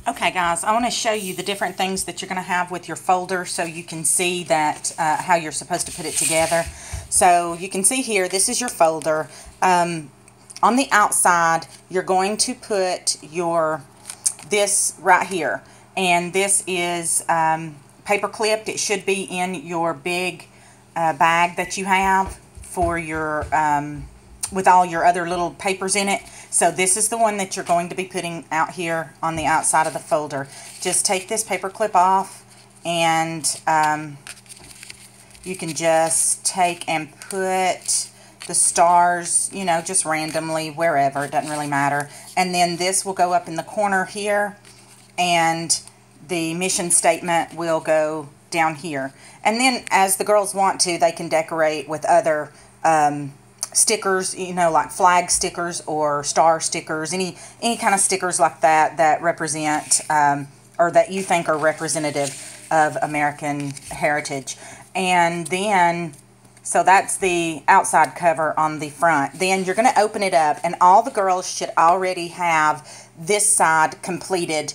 Okay guys, I want to show you the different things that you're going to have with your folder so you can see that how you're supposed to put it together. So you can see here, this is your folder. On the outside, you're going to put this right here. And this is paper clipped. It should be in your big bag that you have for your with all your other little papers in it. So this is the one that you're going to be putting out here on the outside of the folder. Just take this paper clip off, and you can just take and put the stars, you know, just randomly wherever. It doesn't really matter. And then this will go up in the corner here, and the mission statement will go down here. And then as the girls want to, they can decorate with other stickers, you know, like flag stickers or star stickers, any kind of stickers like that that represent or that you think are representative of American heritage. And then, so that's the outside cover on the front. Then you're going to open it up, and all the girls should already have this side completed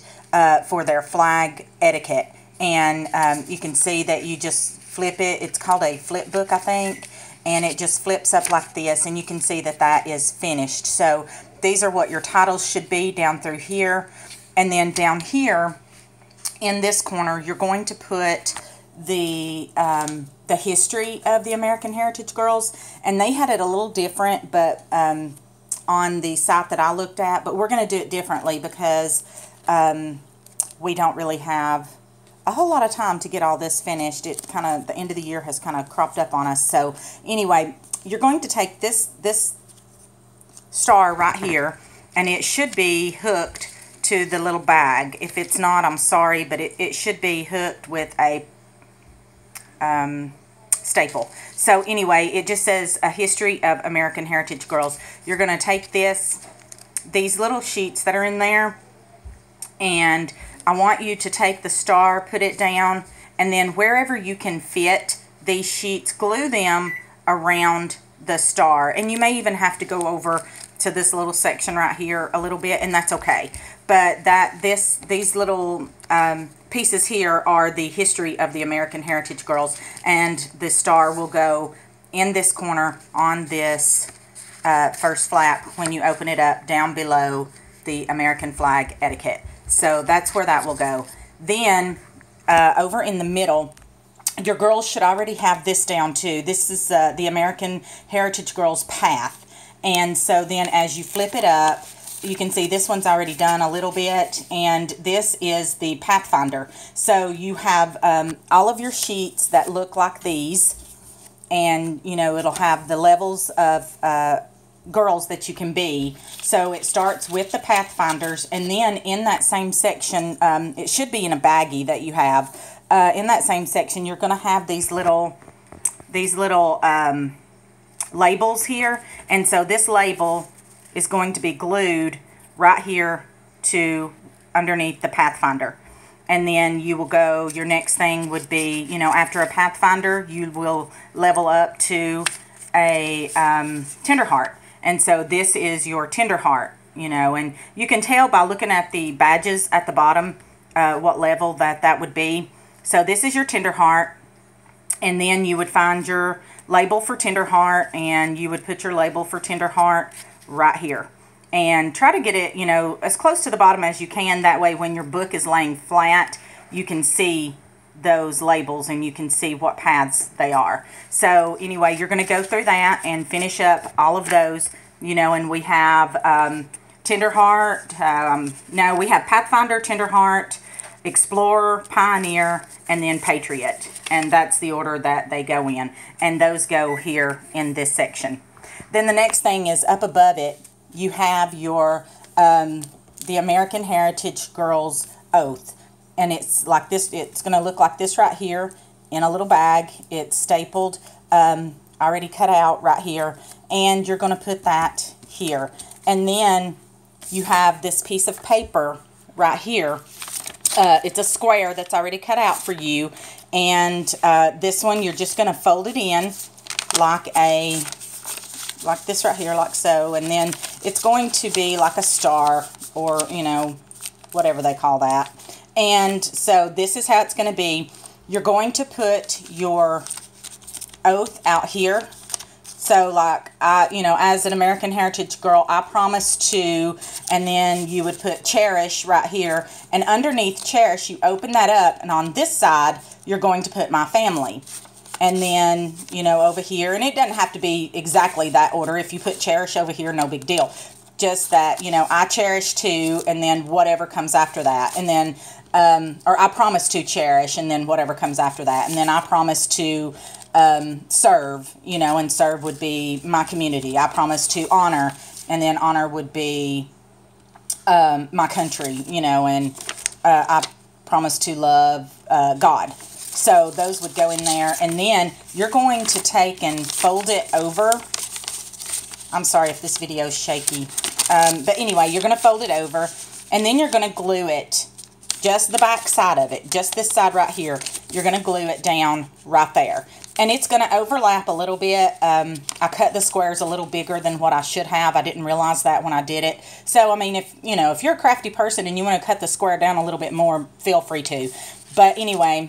for their flag etiquette. And you can see that you just flip it. It's called a flip book, I think. And it just flips up like this, and you can see that that is finished. So these are what your titles should be down through here. And then down here in this corner, you're going to put the history of the American Heritage Girls. And they had it a little different, but on the site that I looked at. But we're going to do it differently because we don't really have a whole lot of time to get all this finished. It kind of, the end of the year has kind of cropped up on us. So anyway, you're going to take this star right here, and it should be hooked to the little bag. If it's not, I'm sorry, but it should be hooked with a staple. So anyway, it just says a history of American Heritage Girls. You're going to take these little sheets that are in there, and I want you to take the star, put it down, and then wherever you can fit these sheets, glue them around the star. And you may even have to go over to this little section right here a little bit, and that's okay. But these little pieces here are the history of the American Heritage Girls, and the star will go in this corner on this first flap when you open it up down below the American flag etiquette. So that's where that will go. Then over in the middle, your girls should already have this down too. This is the American Heritage Girls path. And so then as you flip it up, you can see this one's already done a little bit, and this is the Pathfinder. So you have all of your sheets that look like these, and you know, it'll have the levels of girls that you can be. So it starts with the Pathfinders, and then in that same section, it should be in a baggie that you have. In that same section, you're going to have these little labels here, and so this label is going to be glued right here to underneath the Pathfinder. And then you will go, your next thing would be, you know, after a Pathfinder, you will level up to a Tenderheart. And so this is your Tenderheart, you know, and you can tell by looking at the badges at the bottom what level that would be. So this is your Tenderheart, and then you would find your label for Tenderheart, and you would put your label for Tenderheart right here. And try to get it, you know, as close to the bottom as you can. That way when your book is laying flat, you can see those labels and you can see what paths they are. So anyway, you're going to go through that and finish up all of those, you know, and we have Tenderheart, no, we have Pathfinder, Tenderheart, Explorer, Pioneer, and then Patriot. And that's the order that they go in. And those go here in this section. Then the next thing is up above it, you have your the American Heritage Girls Oath. And it's like this, it's going to look like this right here in a little bag. It's stapled, already cut out right here. And you're going to put that here. And then you have this piece of paper right here. It's a square that's already cut out for you. And this one, you're just going to fold it in like this right here, like so. And then it's going to be like a star, or, you know, whatever they call that. And so this is how it's going to be. You're going to put your oath out here. So like, as an American Heritage girl, I promise to, and then you would put cherish right here. And underneath cherish, you open that up. And on this side, you're going to put my family. And then, over here, and it doesn't have to be exactly that order. If you put cherish over here, no big deal. Just that, I cherish to, and then whatever comes after that. And then, or I promise to cherish, and then whatever comes after that. And then I promise to serve, and serve would be my community. I promise to honor, and then honor would be my country, and I promise to love God. So those would go in there, and then you're going to take and fold it over. I'm sorry if this video is shaky, but anyway, you're going to fold it over, and then you're going to glue it, just the back side of it, just this side right here. You're going to glue it down right there. And it's going to overlap a little bit. I cut the squares a little bigger than what I should have. I didn't realize that when I did it. So, I mean, if you're a crafty person and you want to cut the square down a little bit more, feel free to. But anyway,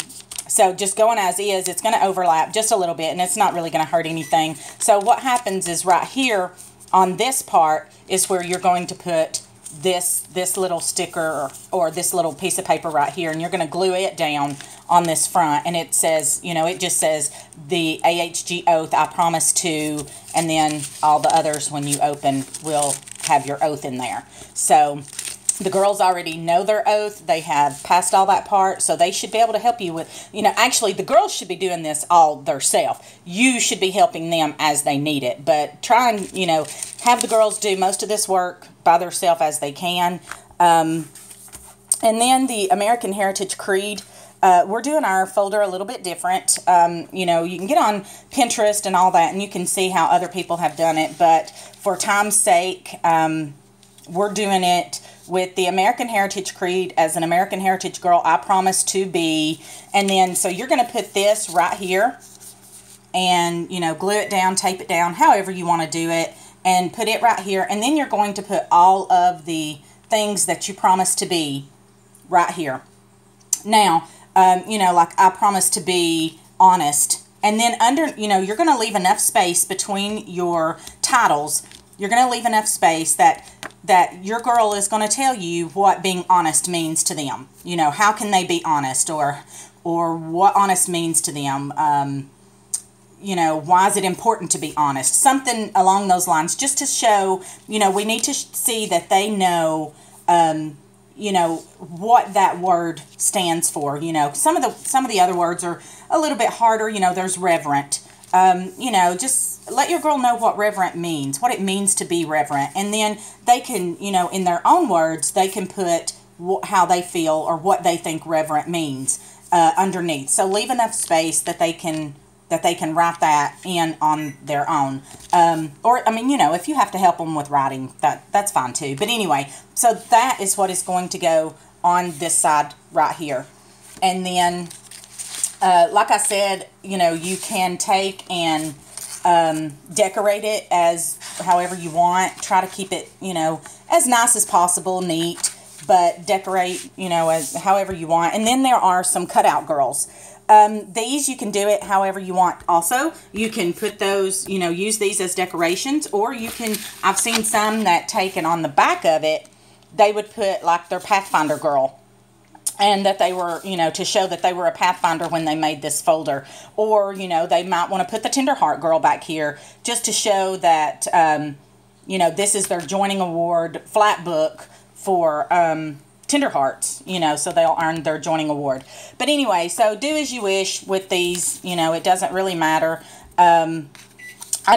so just going as is, it's going to overlap just a little bit, and it's not really going to hurt anything. So what happens is right here on this part is where you're going to put this little sticker or this little piece of paper right here, and you're going to glue it down on this front, and it says, it just says the AHG oath, I promise to, and then all the others when you open will have your oath in there. So the girls already know their oath. They have passed all that part, so they should be able to help you with, actually the girls should be doing this all themselves. You should be helping them as they need it, but try and, have the girls do most of this work by themselves as they can. And then the American Heritage Creed, we're doing our folder a little bit different. You can get on Pinterest and all that, and you can see how other people have done it, but for time's sake, we're doing it with the American Heritage Creed. As an American Heritage girl, I promise to be, and then, so you're going to put this right here, and, glue it down, tape it down, however you want to do it, and put it right here, and then you're going to put all of the things that you promise to be right here. Now, like I promise to be honest, and then under, you're going to leave enough space between your titles. You're going to leave enough space that your girl is going to tell you what being honest means to them. How can they be honest, or what honest means to them. Why is it important to be honest? Something along those lines, just to show, we need to see that they know, what that word stands for. Some of the other words are a little bit harder. There's reverent. Just let your girl know what reverent means, what it means to be reverent. And then they can, in their own words, they can put how they feel or what they think reverent means underneath. So leave enough space that they can write that in on their own. Or, I mean, if you have to help them with writing, that's fine too. But anyway, so that is what is going to go on this side right here. And then, like I said, you can take and decorate it as however you want. Try to keep it, as nice as possible, neat, but decorate, as however you want. And then there are some cutout girls. These, you can do it however you want. Also, you can put those, use these as decorations, or you can, I've seen some that take and on the back of it, they would put like their Pathfinder girl, and that they were, to show that they were a Pathfinder when they made this folder. Or, they might want to put the Tenderheart girl back here just to show that, this is their joining award flat book for, Tenderhearts, so they'll earn their joining award. But anyway, so do as you wish with these, it doesn't really matter. I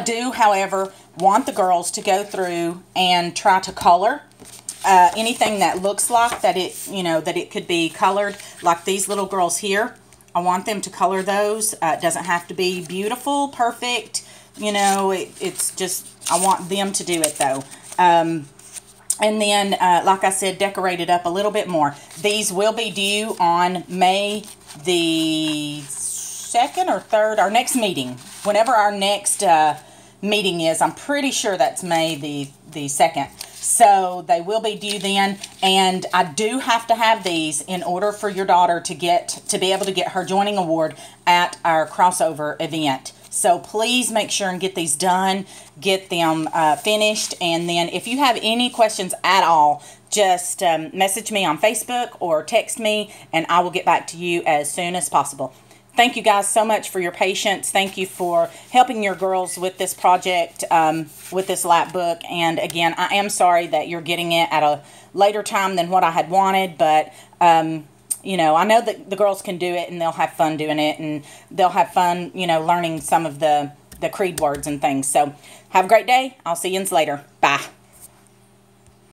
do, however, want the girls to go through and try to color anything that looks like that it could be colored, like these little girls here. I want them to color those. It doesn't have to be beautiful, perfect, it's just, I want them to do it though. And then, like I said, decorate it up a little bit more. These will be due on May the 2nd or 3rd, our next meeting. Whenever our next meeting is, I'm pretty sure that's May the 2nd. So they will be due then, and I do have to have these in order for your daughter to be able to get her joining award at our crossover event. So please make sure and get these done, get them finished, and then if you have any questions at all, just message me on Facebook or text me, and I will get back to you as soon as possible. Thank you guys so much for your patience. Thank you for helping your girls with this project, with this lap book. And again, I am sorry that you're getting it at a later time than what I had wanted, but you know, I know that the girls can do it, and they'll have fun doing it, and they'll have fun, you know, learning some of the creed words and things. So have a great day. I'll see you later. Bye.